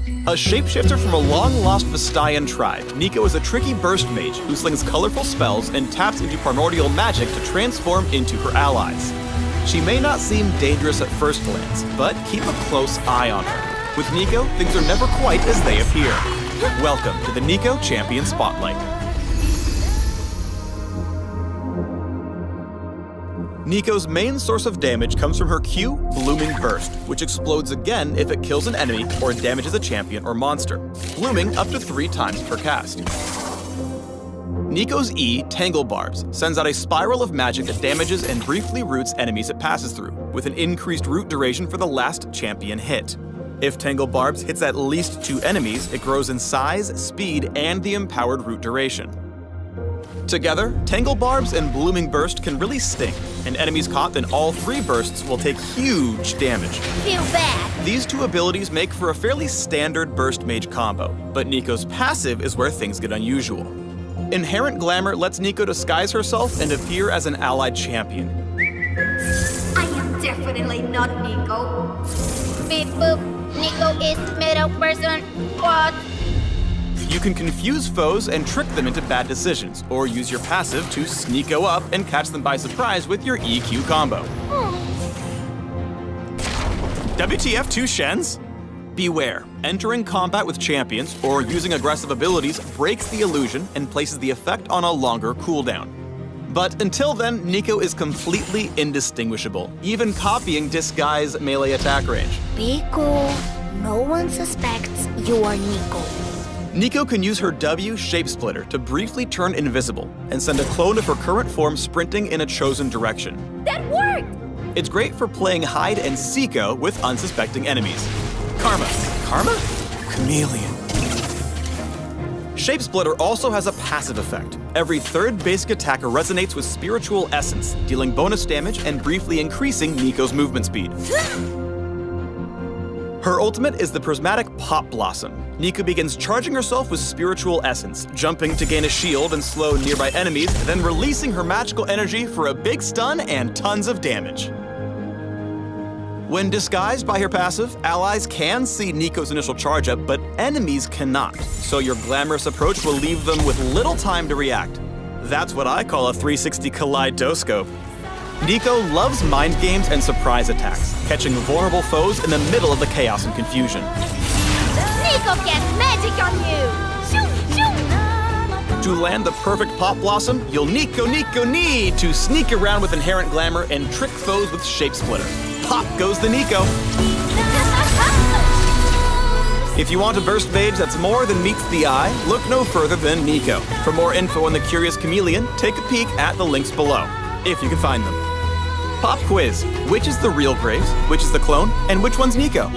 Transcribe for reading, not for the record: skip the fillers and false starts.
A shapeshifter from a long-lost Vistayan tribe, Neeko is a tricky burst mage who slings colorful spells and taps into primordial magic to transform into her allies. She may not seem dangerous at first glance, but keep a close eye on her. With Neeko, things are never quite as they appear. Welcome to the Neeko Champion Spotlight. Neeko's main source of damage comes from her Q, Blooming Burst, which explodes again if it kills an enemy or damages a champion or monster, blooming up to 3 times per cast. Neeko's E, Tangle Barbs, sends out a spiral of magic that damages and briefly roots enemies it passes through, with an increased root duration for the last champion hit. If Tangle Barbs hits at least 2 enemies, it grows in size, speed, and the empowered root duration. Together, Tangle Barbs and Blooming Burst can really sting, and enemies caught in all 3 bursts will take huge damage. Feel bad. These 2 abilities make for a fairly standard burst mage combo, but Neeko's passive is where things get unusual. Inherent Glamour lets Neeko disguise herself and appear as an allied champion. I am definitely not Neeko. Beep boop. Neeko is middle person. What? You can confuse foes and trick them into bad decisions, or use your passive to sneako up and catch them by surprise with your EQ combo. WTF 2 Shens? Beware, entering combat with champions or using aggressive abilities breaks the illusion and places the effect on a longer cooldown. But until then, Neeko is completely indistinguishable, even copying Disguise melee attack range. Be cool. No one suspects you are Neeko. Neeko can use her W, Shapesplitter, to briefly turn invisible and send a clone of her current form sprinting in a chosen direction. That worked! It's great for playing hide and seeko with unsuspecting enemies. Karma. Karma? Chameleon. Shapesplitter also has a passive effect. Every 3rd basic attacker resonates with Spiritual Essence, dealing bonus damage and briefly increasing Neeko's movement speed. Her ultimate is the prismatic Pop Blossom. Neeko begins charging herself with Spiritual Essence, jumping to gain a shield and slow nearby enemies, then releasing her magical energy for a big stun and tons of damage. When disguised by her passive, allies can see Neeko's initial charge up, but enemies cannot, so your glamorous approach will leave them with little time to react. That's what I call a 360 kaleidoscope. Neeko loves mind games and surprise attacks, catching vulnerable foes in the middle of the chaos and confusion. Neeko gets magic on you! Shoo, shoo! To land the perfect Pop Blossom, you'll Neeko need to sneak around with Inherent Glamour and trick foes with Shapesplitter. Pop goes the Neeko! If you want a burst mage that's more than meets the eye, look no further than Neeko. For more info on the Curious Chameleon, take a peek at the links below, if you can find them. Pop quiz. Which is the real Graves, which is the clone, and which one's Neeko?